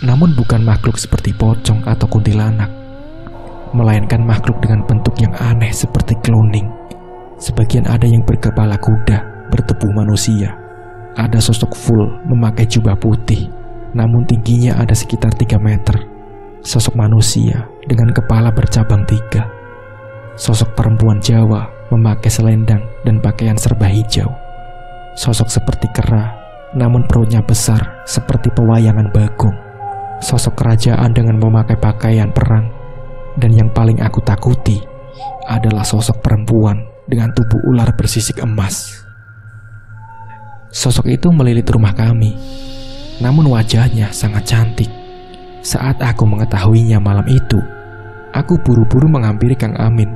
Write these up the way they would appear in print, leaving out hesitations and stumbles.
namun bukan makhluk seperti pocong atau kuntilanak, melainkan makhluk dengan bentuk yang aneh seperti cloning. Sebagian ada yang berkepala kuda, bertubuh manusia. Ada sosok full memakai jubah putih, namun tingginya ada sekitar 3 meter. Sosok manusia dengan kepala bercabang 3. Sosok perempuan Jawa memakai selendang dan pakaian serba hijau. Sosok seperti kera, namun perutnya besar seperti pewayangan bagong. Sosok kerajaan dengan memakai pakaian perang. Dan yang paling aku takuti adalah sosok perempuan dengan tubuh ular bersisik emas. Sosok itu melilit rumah kami, namun wajahnya sangat cantik. Saat aku mengetahuinya malam itu, aku buru-buru menghampiri Kang Amin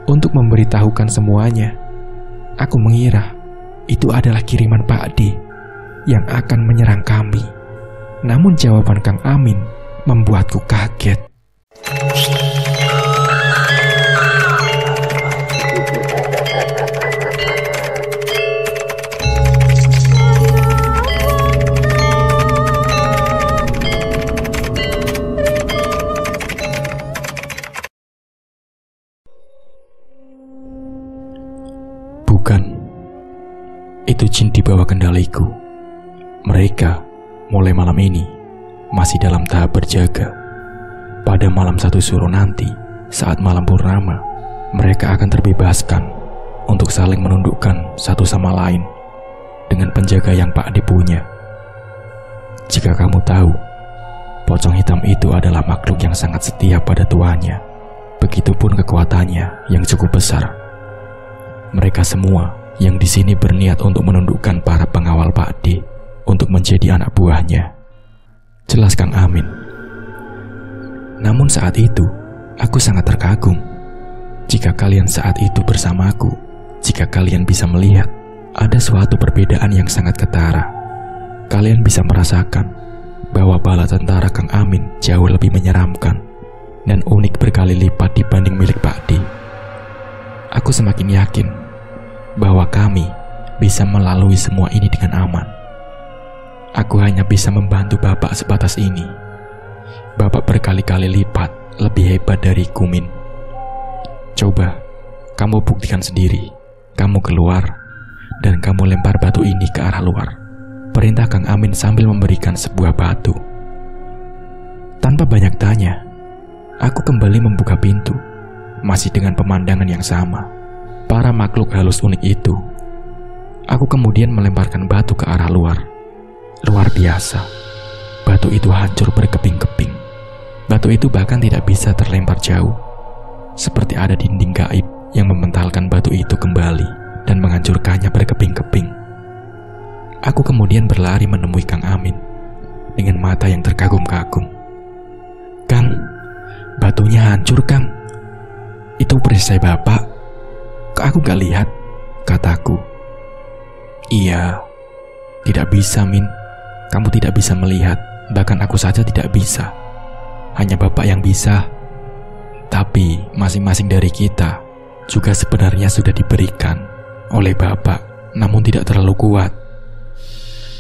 untuk memberitahukan semuanya. Aku mengira itu adalah kiriman Pak D yang akan menyerang kami. Namun jawaban Kang Amin membuatku kaget. Bukan, itu jin di bawah kendaliku. Mereka mulai malam ini masih dalam tahap berjaga. Pada malam 1 Suro nanti, saat malam purnama, mereka akan terbebaskan untuk saling menundukkan satu sama lain dengan penjaga yang Pak D punya. Jika kamu tahu, pocong hitam itu adalah makhluk yang sangat setia pada tuannya. Begitupun kekuatannya yang cukup besar. Mereka semua yang di sini berniat untuk menundukkan para pengawal Pak D untuk menjadi anak buahnya. Jelas Kang Amin. Namun saat itu, aku sangat terkagum. Jika kalian saat itu bersamaku, jika kalian bisa melihat ada suatu perbedaan yang sangat ketara, kalian bisa merasakan bahwa bala tentara Kang Amin jauh lebih menyeramkan dan unik berkali lipat dibanding milik Pak D. Aku semakin yakin bahwa kami bisa melalui semua ini dengan aman. Aku hanya bisa membantu Bapak sebatas ini. Bapak berkali-kali lipat lebih hebat dari Kumin. Coba, kamu buktikan sendiri. Kamu keluar, dan kamu lempar batu ini ke arah luar. Perintah Kang Amin sambil memberikan sebuah batu. Tanpa banyak tanya, aku kembali membuka pintu, masih dengan pemandangan yang sama. Para makhluk halus unik itu. Aku kemudian melemparkan batu ke arah luar. Luar biasa. Batu itu hancur berkeping-keping. Batu itu bahkan tidak bisa terlempar jauh. Seperti ada dinding gaib yang mementalkan batu itu kembali dan menghancurkannya berkeping-keping. Aku kemudian berlari menemui Kang Amin dengan mata yang terkagum-kagum. "Kang, batunya hancur, Kang. Itu perisai Bapak. Kok aku gak lihat?" kataku. "Iya, tidak bisa, Min. Kamu tidak bisa melihat, bahkan aku saja tidak bisa. Hanya Bapak yang bisa. Tapi masing-masing dari kita juga sebenarnya sudah diberikan oleh Bapak, namun tidak terlalu kuat.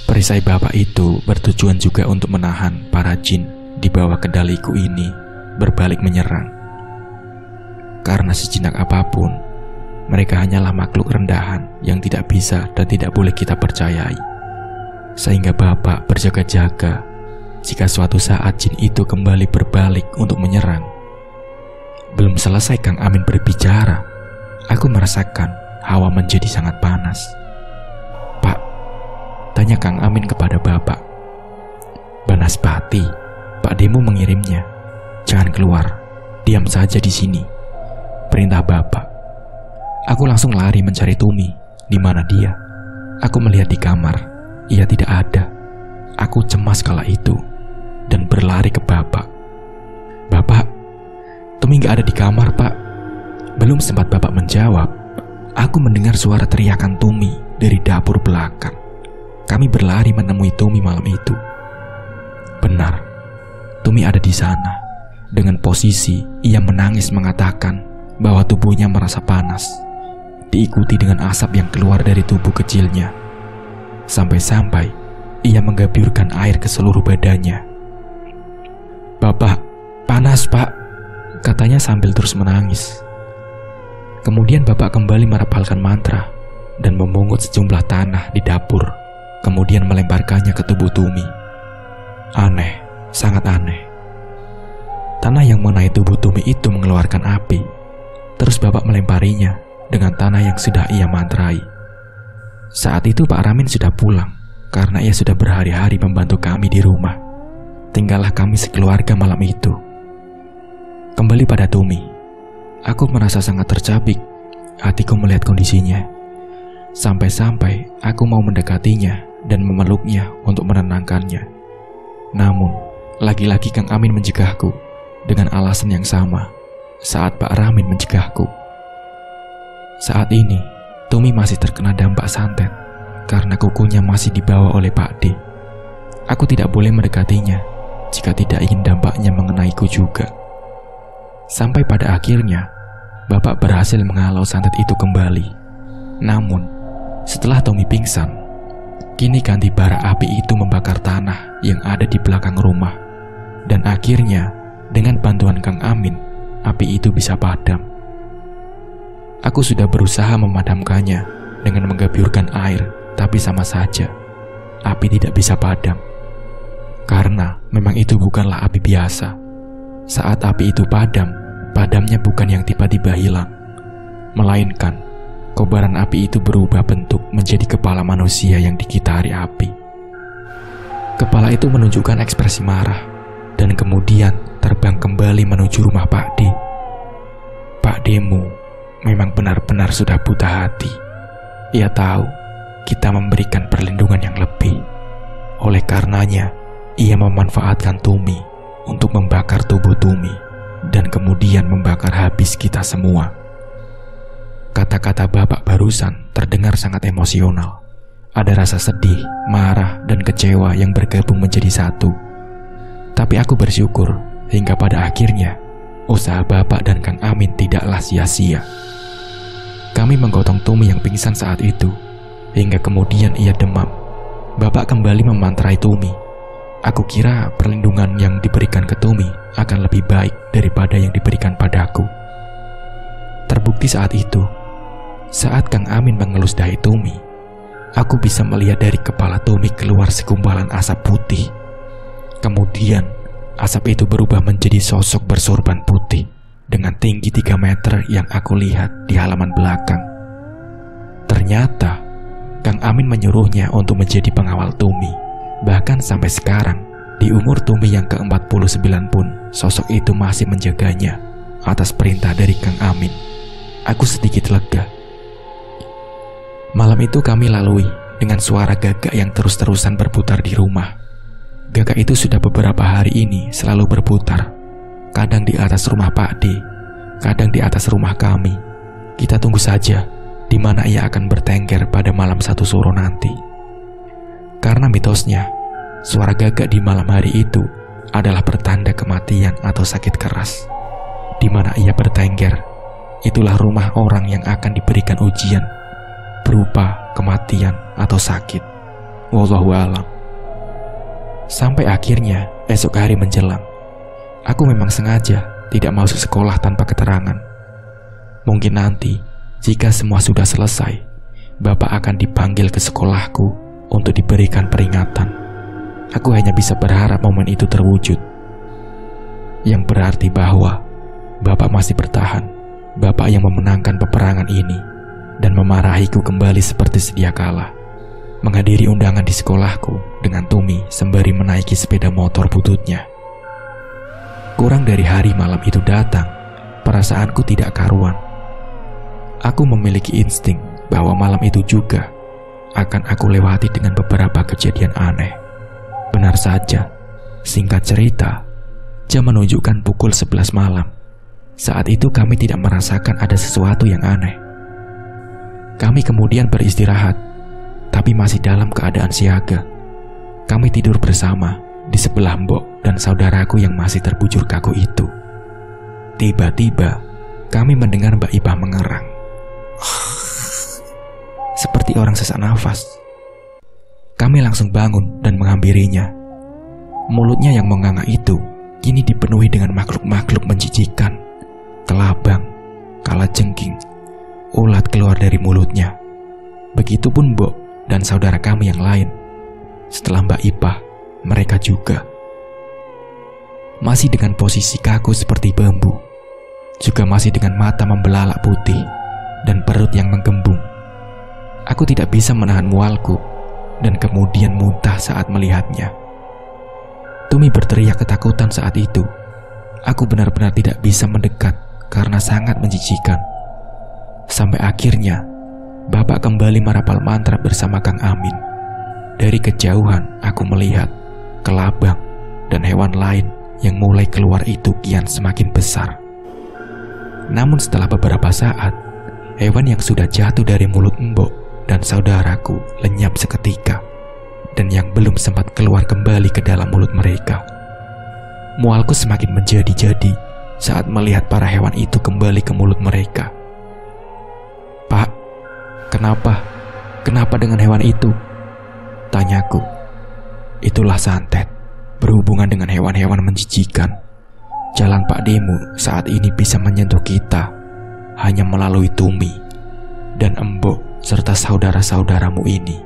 Perisai Bapak itu bertujuan juga untuk menahan para jin di bawah kendaliku ini berbalik menyerang. Karena sejenak apapun, mereka hanyalah makhluk rendahan yang tidak bisa dan tidak boleh kita percayai. Sehingga Bapak berjaga-jaga jika suatu saat jin itu kembali berbalik untuk menyerang." Belum selesai Kang Amin berbicara, aku merasakan hawa menjadi sangat panas. "Pak," tanya Kang Amin kepada Bapak, "Banaspati, Pak Demu mengirimnya. Jangan keluar, diam saja di sini," perintah Bapak. Aku langsung lari mencari Tumi. Di mana dia? Aku melihat di kamar. Ia tidak ada. Aku cemas kala itu dan berlari ke Bapak. "Bapak, Tumi gak ada di kamar, Pak." Belum sempat Bapak menjawab, aku mendengar suara teriakan Tumi dari dapur belakang. Kami berlari menemui Tumi malam itu. Benar, Tumi ada di sana. Dengan posisi ia menangis mengatakan bahwa tubuhnya merasa panas, diikuti dengan asap yang keluar dari tubuh kecilnya. Sampai-sampai ia menggabiurkan air ke seluruh badannya. "Bapak, panas pak," katanya sambil terus menangis. Kemudian bapak kembali merapalkan mantra dan memungut sejumlah tanah di dapur, kemudian melemparkannya ke tubuh Tumi. Aneh, sangat aneh. Tanah yang mengenai tubuh Tumi itu mengeluarkan api. Terus bapak melemparinya dengan tanah yang sudah ia mantrai. Saat itu Pak Ramin sudah pulang karena ia sudah berhari-hari membantu kami di rumah. Tinggallah kami sekeluarga malam itu. Kembali pada Tumi, aku merasa sangat tercabik hatiku melihat kondisinya. Sampai-sampai aku mau mendekatinya dan memeluknya untuk menenangkannya. Namun, lagi-lagi Kang Amin mencegahku dengan alasan yang sama saat Pak Ramin mencegahku. Saat ini, Tumi masih terkena dampak santet karena kukunya masih dibawa oleh Pak D. Aku tidak boleh mendekatinya jika tidak ingin dampaknya mengenaiku juga. Sampai pada akhirnya, Bapak berhasil menghalau santet itu kembali. Namun, setelah Tumi pingsan, kini ganti bara api itu membakar tanah yang ada di belakang rumah. Dan akhirnya, dengan bantuan Kang Amin, api itu bisa padam. Aku sudah berusaha memadamkannya dengan menggabiurkan air, tapi sama saja, api tidak bisa padam. Karena memang itu bukanlah api biasa. Saat api itu padam, padamnya bukan yang tiba-tiba hilang, melainkan kobaran api itu berubah bentuk menjadi kepala manusia yang dikitari api. Kepala itu menunjukkan ekspresi marah, dan kemudian terbang kembali menuju rumah Pak D. Pak D-mu memang benar-benar sudah buta hati. Ia tahu kita memberikan perlindungan yang lebih. Oleh karenanya, ia memanfaatkan Tumi untuk membakar tubuh Tumi dan kemudian membakar habis kita semua. Kata-kata Bapak barusan terdengar sangat emosional. Ada rasa sedih, marah, dan kecewa yang bergabung menjadi satu. Tapi aku bersyukur hingga pada akhirnya usaha Bapak dan Kang Amin tidaklah sia-sia. Kami menggotong Tumi yang pingsan saat itu, hingga kemudian ia demam. Bapak kembali memantrai Tumi. Aku kira perlindungan yang diberikan ke Tumi akan lebih baik daripada yang diberikan padaku. Terbukti saat itu, saat Kang Amin mengelus dahi Tumi, aku bisa melihat dari kepala Tumi keluar segumpalan asap putih. Kemudian, asap itu berubah menjadi sosok bersorban putih dengan tinggi 3 meter yang aku lihat di halaman belakang. Ternyata, Kang Amin menyuruhnya untuk menjadi pengawal Tumi. Bahkan sampai sekarang, di umur Tumi yang ke-49 pun, sosok itu masih menjaganya atas perintah dari Kang Amin. Aku sedikit lega. Malam itu kami lalui dengan suara gagak yang terus-terusan berputar di rumah. Gagak itu sudah beberapa hari ini selalu berputar. Kadang di atas rumah Pak D, kadang di atas rumah kami. Kita tunggu saja di mana ia akan bertengger pada malam 1 Suro nanti. Karena mitosnya, suara gagak di malam hari itu adalah pertanda kematian atau sakit keras. Di mana ia bertengger, itulah rumah orang yang akan diberikan ujian berupa kematian atau sakit. Wallahu a'lam. Sampai akhirnya esok hari menjelang, aku memang sengaja tidak masuk sekolah tanpa keterangan. Mungkin nanti, jika semua sudah selesai, Bapak akan dipanggil ke sekolahku untuk diberikan peringatan. Aku hanya bisa berharap momen itu terwujud. Yang berarti bahwa Bapak masih bertahan, Bapak yang memenangkan peperangan ini dan memarahiku kembali seperti sedia kala. Menghadiri undangan di sekolahku dengan Tumi sembari menaiki sepeda motor bututnya. Kurang dari hari malam itu datang, perasaanku tidak karuan. Aku memiliki insting bahwa malam itu juga akan aku lewati dengan beberapa kejadian aneh. Benar saja, singkat cerita, jam menunjukkan pukul 11 malam. Saat itu kami tidak merasakan ada sesuatu yang aneh. Kami kemudian beristirahat, tapi masih dalam keadaan siaga. Kami tidur bersama di sebelah Mbok dan saudaraku yang masih terbujur kaku itu. Tiba-tiba, kami mendengar Mbak Ibah mengerang. Seperti orang sesak nafas. Kami langsung bangun dan menghampirinya. Mulutnya yang menganga itu kini dipenuhi dengan makhluk-makhluk menjijikan. Kelabang, kalajengking, ulat keluar dari mulutnya. Begitupun Mbok dan saudara kami yang lain. Setelah Mbak Ipah, mereka juga. Masih dengan posisi kaku seperti bambu, juga masih dengan mata membelalak putih dan perut yang menggembung. Aku tidak bisa menahan mualku dan kemudian muntah saat melihatnya. Tumi berteriak ketakutan saat itu. Aku benar-benar tidak bisa mendekat karena sangat menjijikan. Sampai akhirnya Bapak kembali merapal mantra bersama Kang Amin. Dari kejauhan aku melihat kelabang dan hewan lain yang mulai keluar itu kian semakin besar. Namun setelah beberapa saat, hewan yang sudah jatuh dari mulut Mbok dan saudaraku lenyap seketika, dan yang belum sempat keluar kembali ke dalam mulut mereka. Mualku semakin menjadi-jadi saat melihat para hewan itu kembali ke mulut mereka. "Pak, kenapa? Kenapa dengan hewan itu?" tanyaku. "Itulah santet, berhubungan dengan hewan-hewan menjijikan. Jalan Pak Demu saat ini bisa menyentuh kita hanya melalui Tumi dan Embok serta saudara-saudaramu ini.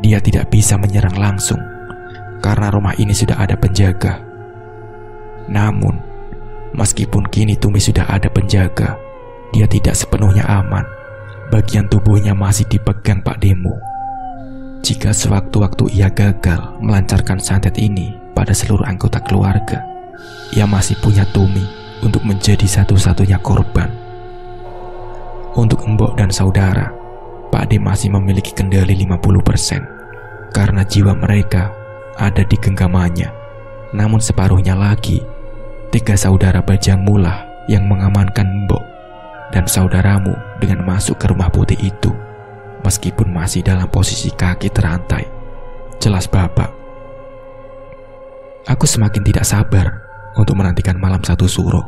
Dia tidak bisa menyerang langsung karena rumah ini sudah ada penjaga. Namun, meskipun kini Tumi sudah ada penjaga, dia tidak sepenuhnya aman. Bagian tubuhnya masih dipegang Pak Demu. Jika sewaktu-waktu ia gagal melancarkan santet ini pada seluruh anggota keluarga, ia masih punya Tumi untuk menjadi satu-satunya korban. Untuk Embok dan saudara, Pak D masih memiliki kendali 50% karena jiwa mereka ada di genggamannya. Namun separuhnya lagi, 3 saudara Bajangmu lah yang mengamankan Mbok dan saudaramu dengan masuk ke rumah putih itu, meskipun masih dalam posisi kaki terantai. Jelas Bapak. Aku semakin tidak sabar untuk menantikan malam 1 Suro.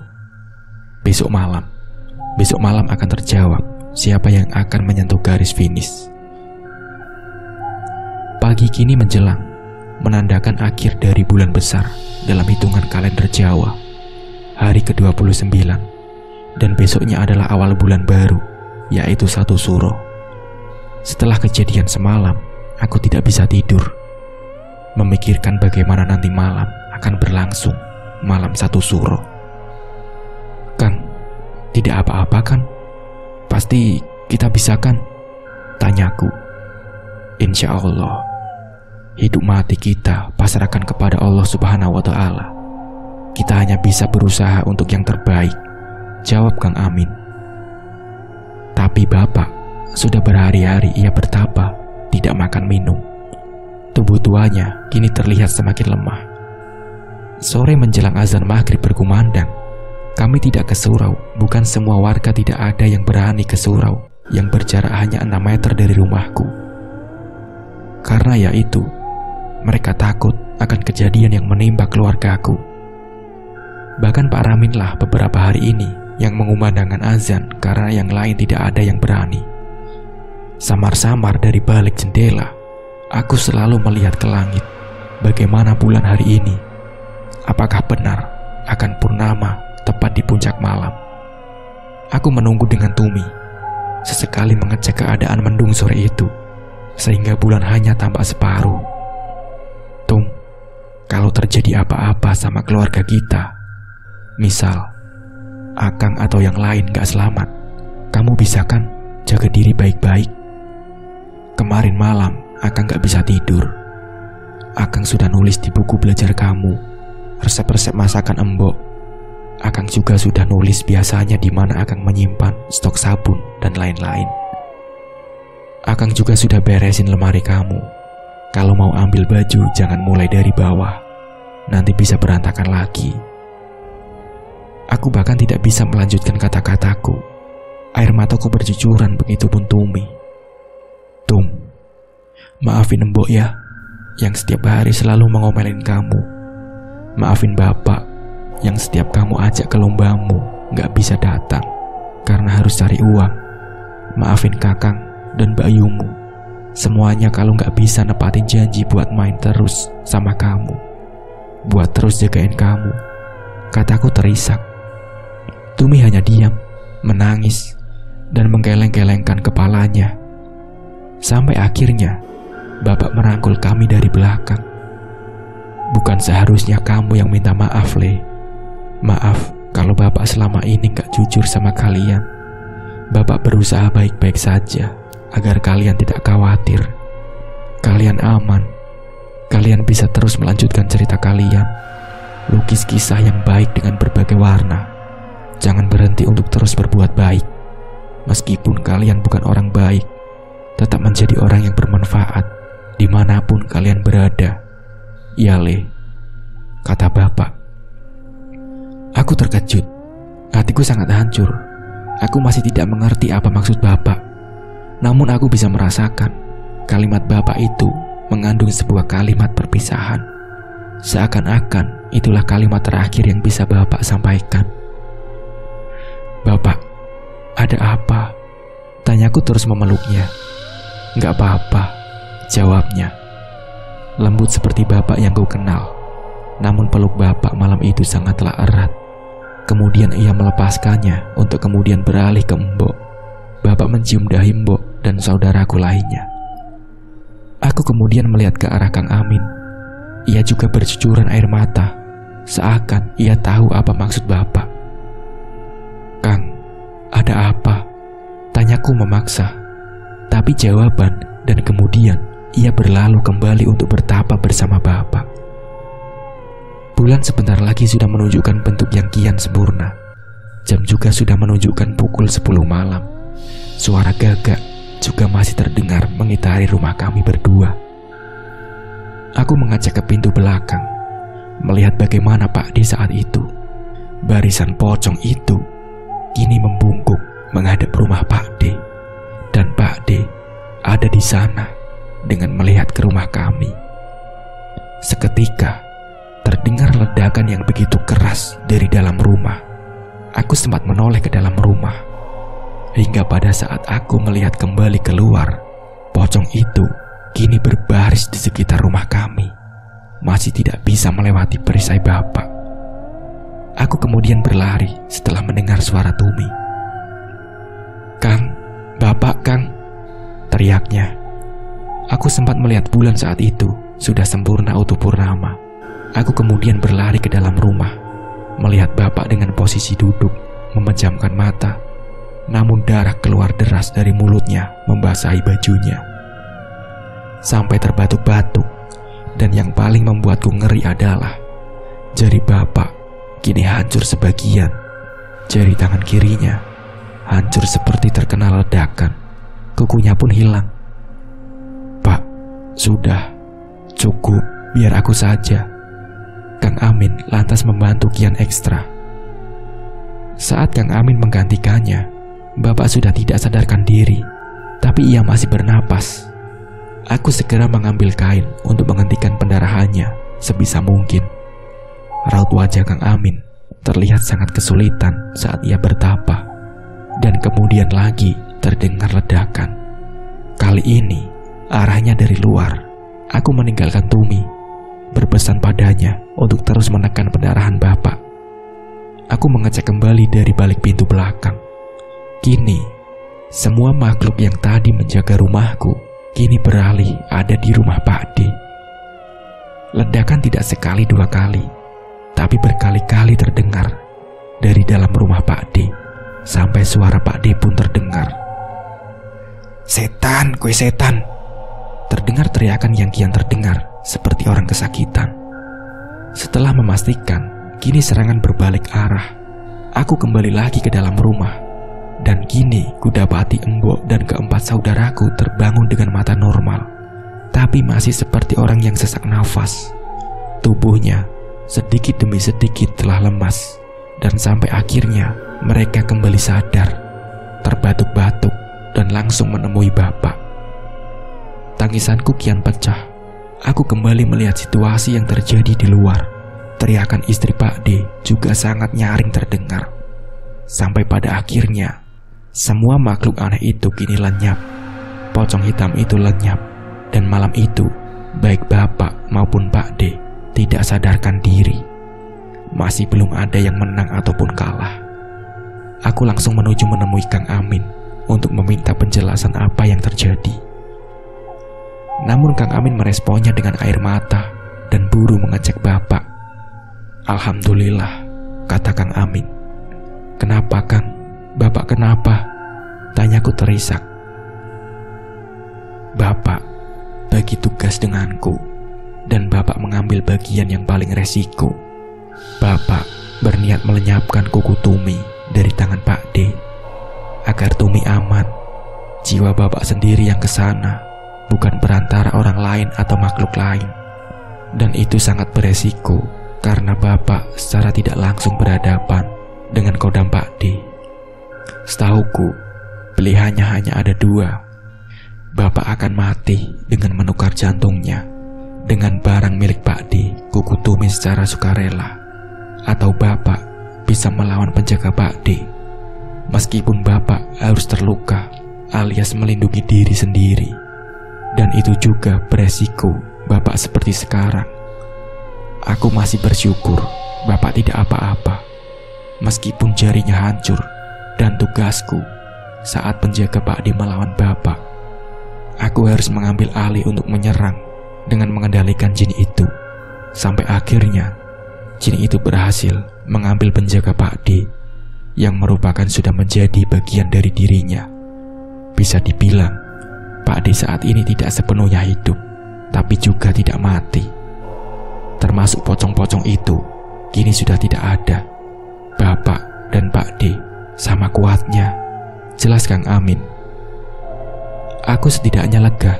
Besok malam akan terjawab siapa yang akan menyentuh garis finish. Pagi kini menjelang, menandakan akhir dari bulan besar dalam hitungan kalender Jawa, hari ke-29, dan besoknya adalah awal bulan baru, yaitu 1 Suro. Setelah kejadian semalam, aku tidak bisa tidur, memikirkan bagaimana nanti malam akan berlangsung malam 1 Suro. "Kang, tidak apa-apa kan? Pasti kita bisa kan?" tanyaku. "Insya Allah, hidup mati kita pasrahkan kepada Allah Subhanahu wa Ta'ala. Kita hanya bisa berusaha untuk yang terbaik," jawab Kang Amin. "Tapi Bapak, sudah berhari-hari ia bertapa, tidak makan minum. Tubuh tuanya kini terlihat semakin lemah." Sore menjelang azan maghrib berkumandang, kami tidak ke surau. Bukan semua warga, tidak ada yang berani ke surau yang berjarak hanya 6 meter dari rumahku. Karena yaitu, mereka takut akan kejadian yang menimpa keluargaku. Bahkan Pak Ramin lah beberapa hari ini yang mengumandangkan azan karena yang lain tidak ada yang berani. Samar-samar dari balik jendela, aku selalu melihat ke langit. Bagaimana bulan hari ini? Apakah benar akan purnama tepat di puncak malam? Aku menunggu dengan Tumi, sesekali mengecek keadaan mendung sore itu, sehingga bulan hanya tampak separuh. "Tum, kalau terjadi apa-apa sama keluarga kita, misal Akang atau yang lain gak selamat, kamu bisa kan jaga diri baik-baik? Kemarin malam Akang gak bisa tidur. Akang sudah nulis di buku belajar kamu resep-resep masakan Embok. Akang juga sudah nulis biasanya di mana Akang menyimpan stok sabun dan lain-lain. Akang juga sudah beresin lemari kamu. Kalau mau ambil baju jangan mulai dari bawah, nanti bisa berantakan lagi." Aku bahkan tidak bisa melanjutkan kata-kataku. Air mataku bercucuran, begitupun Tumi. "Tum, maafin Embok ya, yang setiap hari selalu mengomelin kamu. Maafin Bapak yang setiap kamu ajak ke lombamu gak bisa datang karena harus cari uang. Maafin Kakang dan Bayumu, semuanya kalau gak bisa nepatin janji buat main terus sama kamu, buat terus jagain kamu kataku terisak. Tumi hanya diam, menangis, dan menggeleng-gelengkan kepalanya. Sampai akhirnya Bapak merangkul kami dari belakang. Bukan seharusnya kamu yang minta maaf, Le. Maaf kalau Bapak selama ini gak jujur sama kalian. Bapak berusaha baik-baik saja agar kalian tidak khawatir. Kalian aman. Kalian bisa terus melanjutkan cerita kalian. Lukis kisah yang baik dengan berbagai warna. Jangan berhenti untuk terus berbuat baik. Meskipun kalian bukan orang baik, tetap menjadi orang yang bermanfaat dimanapun kalian berada. Ya, Le, kata Bapak. Aku terkejut. Hatiku sangat hancur. Aku masih tidak mengerti apa maksud Bapak. Namun aku bisa merasakan kalimat Bapak itu mengandung sebuah kalimat perpisahan. Seakan-akan itulah kalimat terakhir yang bisa Bapak sampaikan. Bapak, ada apa? Tanyaku terus memeluknya. Gak apa-apa, jawabnya. Lembut seperti Bapak yang ku kenal. Namun peluk Bapak malam itu sangatlah erat. Kemudian ia melepaskannya untuk kemudian beralih ke Mbok. Bapak mencium dahi Mbok dan saudaraku lainnya. Aku kemudian melihat ke arah Kang Amin. Ia juga bercucuran air mata, seakan ia tahu apa maksud Bapak. Kang, ada apa? Tanyaku memaksa. Tapi jawaban dan kemudian ia berlalu kembali untuk bertapa bersama Bapak. Bulan sebentar lagi sudah menunjukkan bentuk yang kian sempurna. Jam juga sudah menunjukkan pukul 10 malam. Suara gagak juga masih terdengar mengitari rumah kami berdua. Aku mengajak ke pintu belakang, melihat bagaimana Pak D saat itu. Barisan pocong itu kini membungkuk menghadap rumah Pak D. Dan Pak D ada di sana dengan melihat ke rumah kami. Seketika terdengar ledakan yang begitu keras dari dalam rumah. Aku sempat menoleh ke dalam rumah. Hingga pada saat aku melihat kembali keluar, pocong itu kini berbaris di sekitar rumah kami. Masih tidak bisa melewati perisai Bapak. Aku kemudian berlari setelah mendengar suara Tumi. Kang, Bapak Kang, teriaknya. Aku sempat melihat bulan saat itu sudah sempurna utuh purnama. Aku kemudian berlari ke dalam rumah, melihat Bapak dengan posisi duduk, memejamkan mata. Namun darah keluar deras dari mulutnya membasahi bajunya sampai terbatuk-batuk. Dan yang paling membuatku ngeri adalah jari Bapak kini hancur sebagian. Jari tangan kirinya hancur seperti terkena ledakan. Kukunya pun hilang. Pak, sudah, cukup, biar aku saja. Kang Amin lantas membantu kian ekstra. Saat Kang Amin menggantikannya, Bapak sudah tidak sadarkan diri, tapi ia masih bernapas. Aku segera mengambil kain untuk menghentikan pendarahannya sebisa mungkin. Raut wajah Kang Amin terlihat sangat kesulitan saat ia bertapa. Dan kemudian lagi terdengar ledakan. Kali ini arahnya dari luar. Aku meninggalkan Tumi, berpesan padanya untuk terus menekan pendarahan Bapak. Aku mengecek kembali dari balik pintu belakang. Kini, semua makhluk yang tadi menjaga rumahku kini beralih ada di rumah Pak D. Ledakan tidak sekali dua kali, tapi berkali-kali terdengar dari dalam rumah Pak D. Sampai suara Pak D pun terdengar. Setan, kue setan. Terdengar teriakan yang kian terdengar seperti orang kesakitan. Setelah memastikan kini serangan berbalik arah, aku kembali lagi ke dalam rumah. Dan kini kudapati Mbok dan keempat saudaraku terbangun dengan mata normal, tapi masih seperti orang yang sesak nafas. Tubuhnya sedikit demi sedikit telah lemas, dan sampai akhirnya mereka kembali sadar, terbatuk-batuk dan langsung menemui Bapak. Tangisanku kian pecah. Aku kembali melihat situasi yang terjadi di luar. Teriakan istri Pak D juga sangat nyaring terdengar. Sampai pada akhirnya semua makhluk aneh itu kini lenyap. Pocong hitam itu lenyap. Dan malam itu baik Bapak maupun Pak D tidak sadarkan diri. masih belum ada yang menang ataupun kalah. Aku langsung menemui Kang Amin untuk meminta penjelasan apa yang terjadi. Namun Kang Amin meresponnya dengan air mata dan buru mengecek Bapak. "Alhamdulillah," kata Kang Amin. "Kenapa, Kang? Bapak kenapa?" tanyaku terisak. "Bapak bagi tugas denganku dan Bapak mengambil bagian yang paling resiko. Bapak berniat melenyapkan kuku Tumi dari tangan Pak D agar Tumi aman. Jiwa Bapak sendiri yang kesana, bukan perantara orang lain atau makhluk lain. Dan itu sangat beresiko karena Bapak secara tidak langsung berhadapan dengan kodam Pak D. Setahuku, pilihannya hanya ada dua. Bapak akan mati dengan menukar jantungnya dengan barang milik Pak D, kuku Tumi secara sukarela, atau Bapak bisa melawan penjaga Pak D, meskipun Bapak harus terluka alias melindungi diri sendiri. Dan itu juga beresiko Bapak seperti sekarang. Aku masih bersyukur Bapak tidak apa-apa, meskipun jarinya hancur. Dan tugasku saat penjaga Pak D melawan Bapak, aku harus mengambil alih untuk menyerang dengan mengendalikan jin itu. Sampai akhirnya jin itu berhasil mengambil penjaga Pak D yang merupakan sudah menjadi bagian dari dirinya. Bisa dibilang Pak D saat ini tidak sepenuhnya hidup, tapi juga tidak mati. Termasuk pocong-pocong itu kini sudah tidak ada. Bapak dan Pak D sama kuatnya, jelas Kang Amin. Aku setidaknya lega.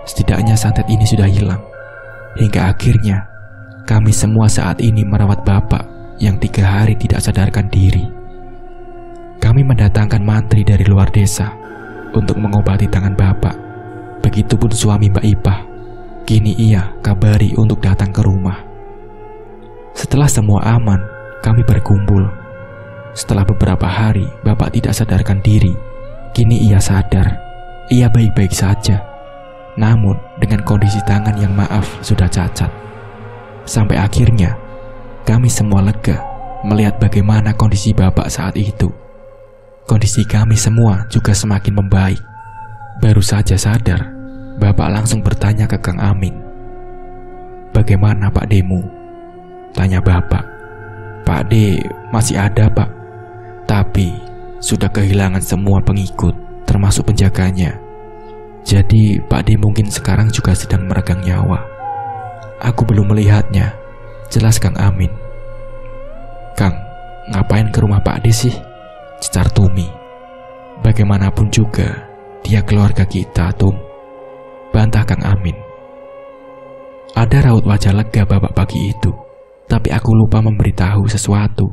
Setidaknya santet ini sudah hilang. Hingga akhirnya kami semua saat ini merawat Bapak yang 3 hari tidak sadarkan diri. Kami mendatangkan mantri dari luar desa untuk mengobati tangan Bapak. Begitupun suami Mbak Ipah. Kini ia kabari untuk datang ke rumah. Setelah semua aman, kami berkumpul. Setelah beberapa hari Bapak tidak sadarkan diri, kini ia sadar. Ia baik-baik saja, namun dengan kondisi tangan yang maaf sudah cacat. Sampai akhirnya kami semua lega melihat bagaimana kondisi Bapak saat itu. Kondisi kami semua juga semakin membaik. Baru saja sadar, Bapak langsung bertanya ke Kang Amin. "Bagaimana Pak D-mu?" tanya Bapak. "Pak D masih ada, Pak, tapi sudah kehilangan semua pengikut, termasuk penjaganya. Jadi Pak D mungkin sekarang juga sedang meregang nyawa. Aku belum melihatnya," jelas Kang Amin. "Kang, ngapain ke rumah Pak D sih?" cecar Tumi. "Bagaimanapun juga dia keluarga kita, Tum," bantah Kang Amin. Ada raut wajah lega Bapak pagi itu, tapi aku lupa memberitahu sesuatu,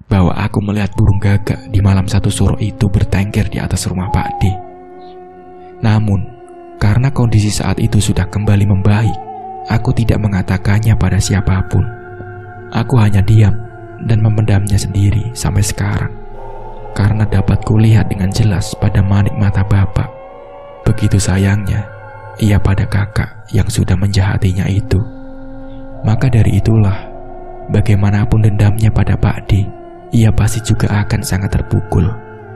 bahwa aku melihat burung gagak di malam 1 suro itu bertengger di atas rumah Pak D. Namun, karena kondisi saat itu sudah kembali membaik, aku tidak mengatakannya pada siapapun. Aku hanya diam dan memendamnya sendiri sampai sekarang, karena dapat kulihat dengan jelas pada manik mata Bapak. Begitu sayangnya ia pada kakak yang sudah menjahatinya itu. Maka dari itulah, bagaimanapun dendamnya pada Pak D, ia pasti juga akan sangat terpukul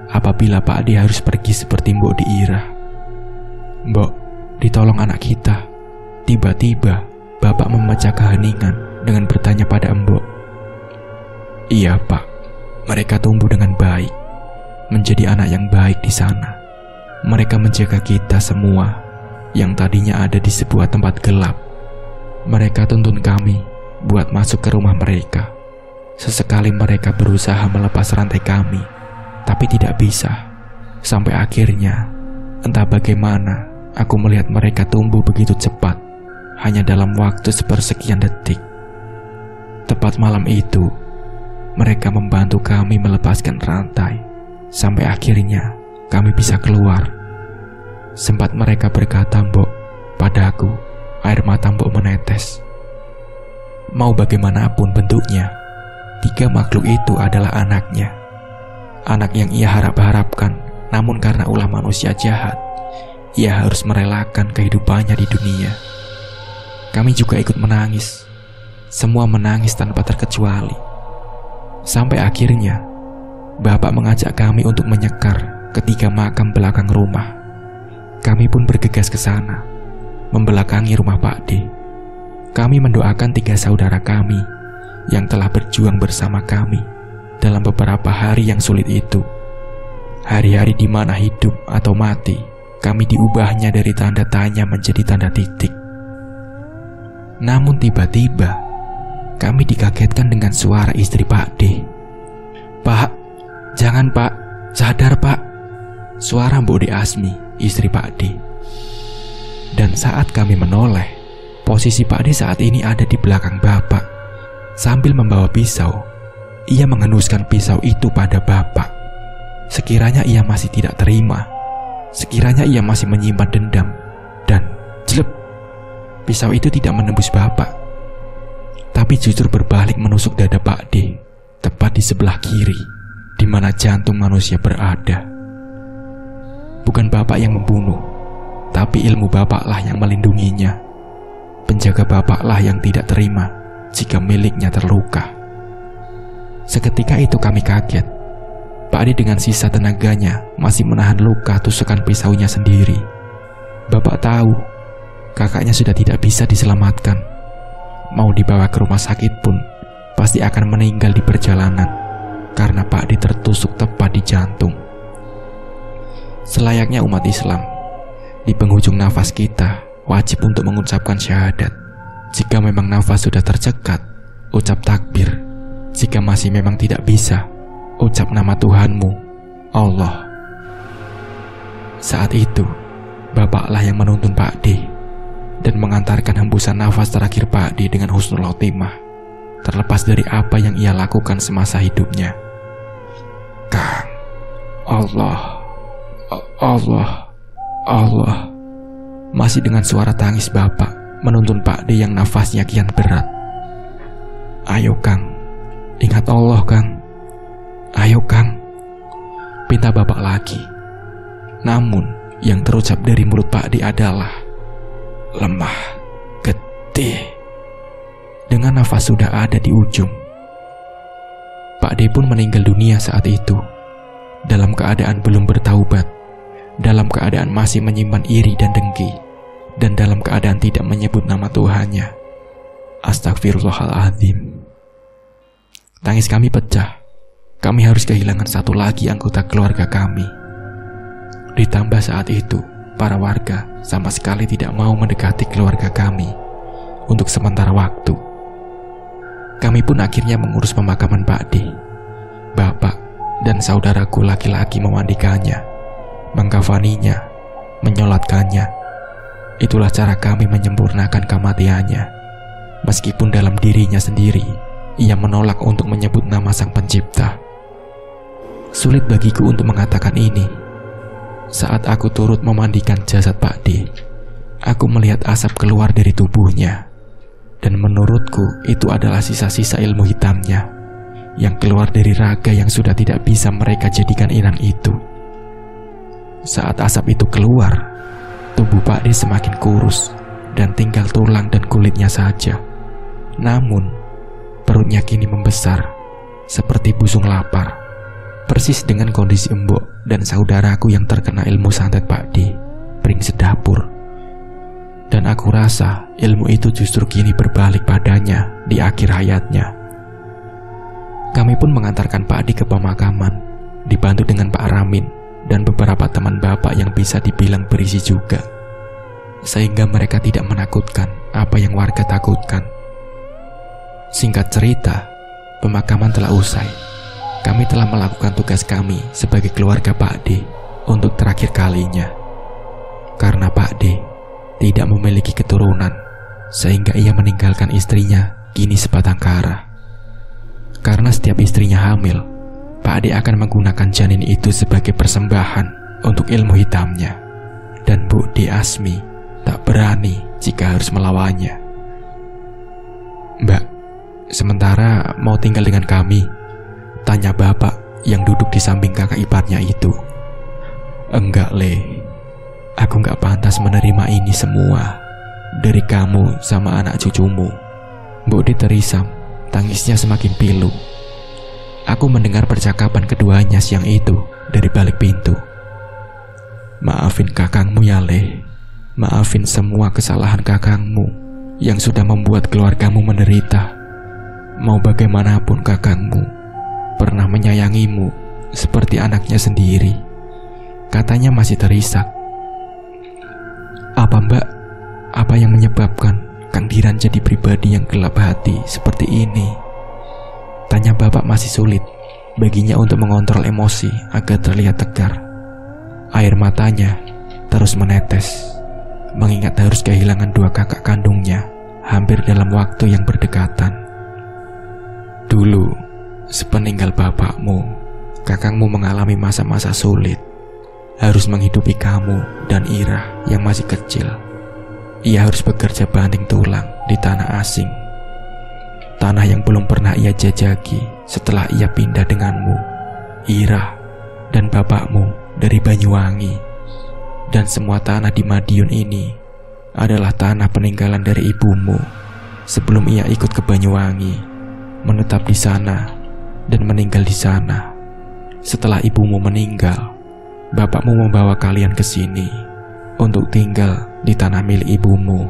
apabila Pak D harus pergi seperti Mbok Diirah. "Mbok, ditolong anak kita." Tiba-tiba Bapak memecah keheningan dengan bertanya pada Mbok. "Iya Pak, mereka tumbuh dengan baik, menjadi anak yang baik di sana. Mereka menjaga kita semua yang tadinya ada di sebuah tempat gelap. Mereka tuntun kami buat masuk ke rumah mereka. Sesekali mereka berusaha melepas rantai kami, tapi tidak bisa. Sampai akhirnya, entah bagaimana, aku melihat mereka tumbuh begitu cepat, hanya dalam waktu sepersekian detik. Tepat malam itu, mereka membantu kami melepaskan rantai, sampai akhirnya kami bisa keluar. Sempat mereka berkata, Mbok, padaku, air mata Mbok menetes. Mau bagaimanapun bentuknya, 3 makhluk itu adalah anaknya. Anak yang ia harap-harapkan, namun karena ulah manusia jahat, ia harus merelakan kehidupannya di dunia. Kami juga ikut menangis. Semua menangis tanpa terkecuali, Sampai akhirnya Bapak mengajak kami untuk menyekar ketiga makam belakang rumah. Kami pun bergegas ke sana, membelakangi rumah Pak D. Kami mendoakan 3 saudara kami yang telah berjuang bersama kami dalam beberapa hari yang sulit itu. Hari-hari di mana hidup atau mati, kami diubahnya dari tanda tanya menjadi tanda titik. Namun tiba-tiba kami dikagetkan dengan suara istri Pak D. "Pak, jangan Pak, sadar Pak." Suara Mbok De Asmi, istri Pak D. Dan saat kami menoleh, posisi Pak D saat ini ada di belakang Bapak. Sambil membawa pisau, ia mengenuskan pisau itu pada Bapak. Sekiranya ia masih tidak terima, sekiranya ia masih menyimpan dendam, dan jelep, pisau itu tidak menembus Bapak, tapi justru berbalik menusuk dada Pak D, tepat di sebelah kiri, di mana jantung manusia berada. Bukan Bapak yang membunuh, tapi ilmu Bapaklah yang melindunginya. Penjaga Bapaklah yang tidak terima jika miliknya terluka. Seketika itu kami kaget. Pak D dengan sisa tenaganya masih menahan luka tusukan pisaunya sendiri. Bapak tahu kakaknya sudah tidak bisa diselamatkan. Mau dibawa ke rumah sakit pun pasti akan meninggal di perjalanan karena Pak D tertusuk tepat di jantung. Selayaknya umat Islam, di penghujung nafas kita wajib untuk mengucapkan syahadat. Jika memang nafas sudah tercekat, ucap takbir. Jika masih memang tidak bisa, ucap nama Tuhanmu, Allah. Saat itu, Bapaklah yang menuntun Pak D dan mengantarkan hembusan nafas terakhir Pak D dengan husnul khotimah, terlepas dari apa yang ia lakukan semasa hidupnya. Kang, Allah, Allah, Allah. Masih dengan suara tangis Bapak menuntun Pak D yang nafasnya kian berat. Ayo Kang, ingat Allah Kang. Ayo Kang, pinta Bapak lagi. Namun yang terucap dari mulut Pak D adalah lemah, getih. Dengan nafas sudah ada di ujung, Pak D pun meninggal dunia saat itu, dalam keadaan belum bertaubat, dalam keadaan masih menyimpan iri dan dengki, dan dalam keadaan tidak menyebut nama Tuhannya. Astagfirullahaladzim. Tangis kami pecah. Kami harus kehilangan satu lagi anggota keluarga kami. Ditambah saat itu, para warga sama sekali tidak mau mendekati keluarga kami untuk sementara waktu. Kami pun akhirnya mengurus pemakaman Pak D. Bapak dan saudaraku laki-laki memandikannya, mengkafaninya, menyolatkannya. Itulah cara kami menyempurnakan kematiannya. Meskipun dalam dirinya sendiri, ia menolak untuk menyebut nama Sang Pencipta. Sulit bagiku untuk mengatakan ini. Saat aku turut memandikan jasad Pak D, aku melihat asap keluar dari tubuhnya. Dan menurutku itu adalah sisa-sisa ilmu hitamnya yang keluar dari raga yang sudah tidak bisa mereka jadikan inang itu. Saat asap itu keluar, tubuh Pak D semakin kurus dan tinggal tulang dan kulitnya saja. Namun, perutnya kini membesar seperti busung lapar. Persis dengan kondisi embok dan saudaraku yang terkena ilmu santet Pak D, pring sedapur. Dan aku rasa ilmu itu justru kini berbalik padanya di akhir hayatnya. Kami pun mengantarkan Pak D ke pemakaman, dibantu dengan Pak Ramin dan beberapa teman Bapak yang bisa dibilang berisi juga, sehingga mereka tidak menakutkan apa yang warga takutkan. Singkat cerita, pemakaman telah usai. Kami telah melakukan tugas kami sebagai keluarga Pak D untuk terakhir kalinya. Karena Pak D tidak memiliki keturunan, sehingga ia meninggalkan istrinya kini sebatang kara. Karena setiap istrinya hamil, Pak D akan menggunakan janin itu sebagai persembahan untuk ilmu hitamnya. Dan Bu De Asmi tak berani jika harus melawannya. Mbak, sementara mau tinggal dengan kami? Tanya Bapak yang duduk di samping kakak iparnya itu. Enggak, Le. Aku gak pantas menerima ini semua dari kamu sama anak cucumu. Mbok De terisam, tangisnya semakin pilu. aku mendengar percakapan keduanya siang itu dari balik pintu. "Maafin kakangmu ya, Le. Maafin semua kesalahan kakangmu yang sudah membuat keluargamu menderita. Mau bagaimanapun kakangmu pernah menyayangimu seperti anaknya sendiri," katanya masih terisak. "Apa Mbak? Apa yang menyebabkan Kang Diran jadi pribadi yang gelap hati seperti ini?" tanya bapak masih sulit baginya untuk mengontrol emosi agar terlihat tegar. Air matanya terus menetes, mengingat harus kehilangan dua kakak kandungnya hampir dalam waktu yang berdekatan. "Dulu, sepeninggal bapakmu, kakangmu mengalami masa-masa sulit. Harus menghidupi kamu dan Ira yang masih kecil. Ia harus bekerja banting tulang di tanah asing. Tanah yang belum pernah ia jajaki setelah ia pindah denganmu, Ira, dan bapakmu dari Banyuwangi. Dan semua tanah di Madiun ini adalah tanah peninggalan dari ibumu sebelum ia ikut ke Banyuwangi, menetap di sana dan meninggal di sana. Setelah ibumu meninggal, bapakmu membawa kalian ke sini untuk tinggal di tanah milik ibumu.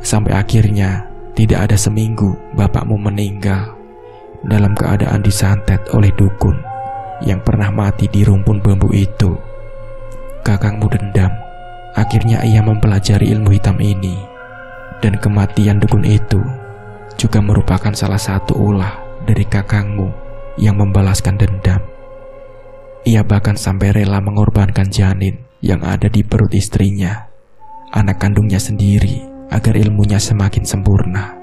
Sampai akhirnya tidak ada seminggu bapakmu meninggal dalam keadaan disantet oleh dukun yang pernah mati di rumpun bambu itu. Kakangmu dendam. Akhirnya ia mempelajari ilmu hitam ini, dan kematian dukun itu juga merupakan salah satu ulah dari kakangmu yang membalaskan dendam. Ia bahkan sampai rela mengorbankan janin yang ada di perut istrinya, anak kandungnya sendiri, agar ilmunya semakin sempurna.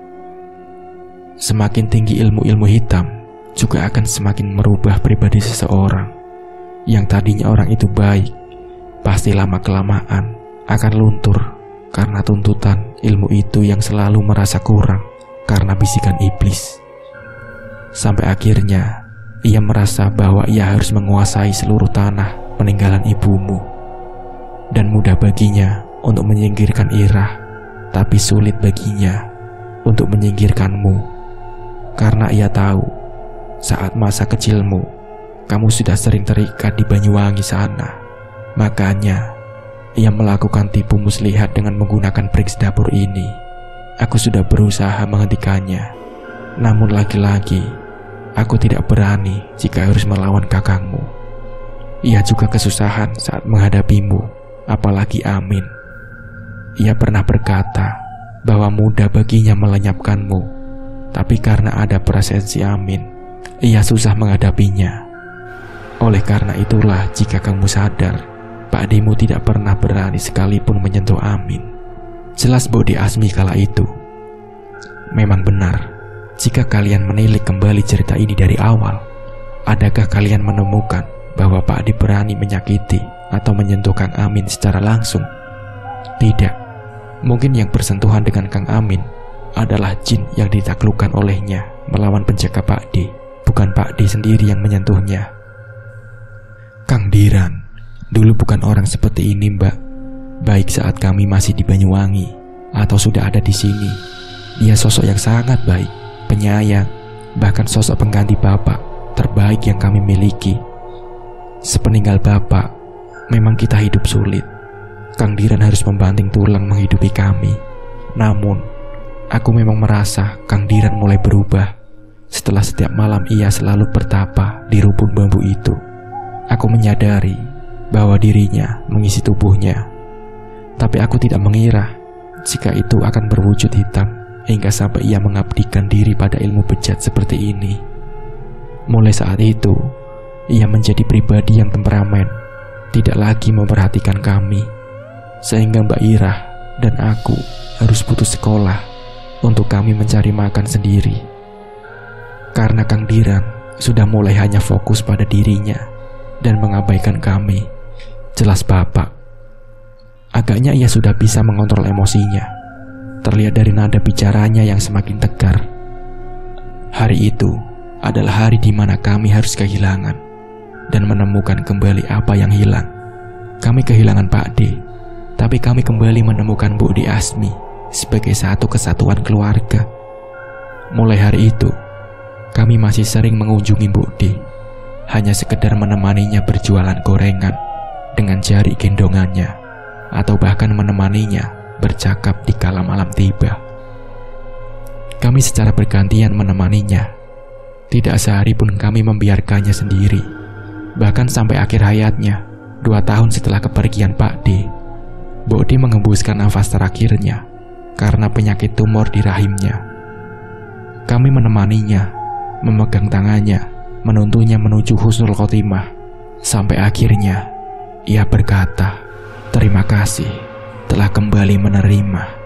Semakin tinggi ilmu-ilmu hitam juga akan semakin merubah pribadi seseorang. Yang tadinya orang itu baik, pasti lama-kelamaan akan luntur karena tuntutan ilmu itu yang selalu merasa kurang karena bisikan iblis. Sampai akhirnya ia merasa bahwa ia harus menguasai seluruh tanah peninggalan ibumu. Dan mudah baginya untuk menyingkirkan Ira, tapi sulit baginya untuk menyingkirkanmu, karena ia tahu saat masa kecilmu kamu sudah sering terikat di Banyuwangi sana. Makanya ia melakukan tipu muslihat dengan menggunakan periks dapur ini. Aku sudah berusaha menghentikannya, namun lagi-lagi aku tidak berani jika harus melawan kakangmu. Ia juga kesusahan saat menghadapimu, apalagi Amin. Ia pernah berkata bahwa mudah baginya melenyapkanmu, tapi karena ada presensi Amin, ia susah menghadapinya. Oleh karena itulah jika kamu sadar, Pak Demu tidak pernah berani sekalipun menyentuh Amin. Jelas Bode Asmi kala itu. Memang benar, jika kalian menilik kembali cerita ini dari awal, adakah kalian menemukan bahwa Pak De berani menyakiti atau menyentuh Kang Amin secara langsung? Tidak. Mungkin yang bersentuhan dengan Kang Amin adalah jin yang ditaklukkan olehnya melawan penjaga Pak De, bukan Pak De sendiri yang menyentuhnya. Kang Diran dulu bukan orang seperti ini, Mbak. Baik saat kami masih di Banyuwangi atau sudah ada di sini, dia sosok yang sangat baik, penyayang, bahkan sosok pengganti bapak terbaik yang kami miliki. Sepeninggal bapak, memang kita hidup sulit. Kang Diran harus membanting tulang menghidupi kami. Namun, aku memang merasa Kang Diran mulai berubah setelah setiap malam ia selalu bertapa di rumpun bambu itu. Aku menyadari bahwa dirinya mengisi tubuhnya, tapi aku tidak mengira jika itu akan berwujud hitam hingga sampai ia mengabdikan diri pada ilmu bejat seperti ini. Mulai saat itu, ia menjadi pribadi yang temperamen, tidak lagi memperhatikan kami, sehingga Mbak Ira dan aku harus putus sekolah untuk kami mencari makan sendiri. Karena Kang Diran sudah mulai hanya fokus pada dirinya dan mengabaikan kami. Jelas bapak, agaknya ia sudah bisa mengontrol emosinya. Terlihat dari nada bicaranya yang semakin tegar. Hari itu adalah hari di mana kami harus kehilangan dan menemukan kembali apa yang hilang. Kami kehilangan Pak De, tapi kami kembali menemukan Bode Asmi sebagai satu kesatuan keluarga. Mulai hari itu, kami masih sering mengunjungi Mbok D, hanya sekedar menemaninya berjualan gorengan dengan jari gendongannya, atau bahkan menemaninya bercakap di kala malam tiba. Kami secara bergantian menemaninya. Tidak sehari pun kami membiarkannya sendiri. Bahkan sampai akhir hayatnya, 2 tahun setelah kepergian Pak D, Mbok D mengembuskan nafas terakhirnya karena penyakit tumor di rahimnya. Kami menemaninya, memegang tangannya, menuntunnya menuju husnul khotimah, sampai akhirnya ia berkata, "Terima kasih telah kembali menerima."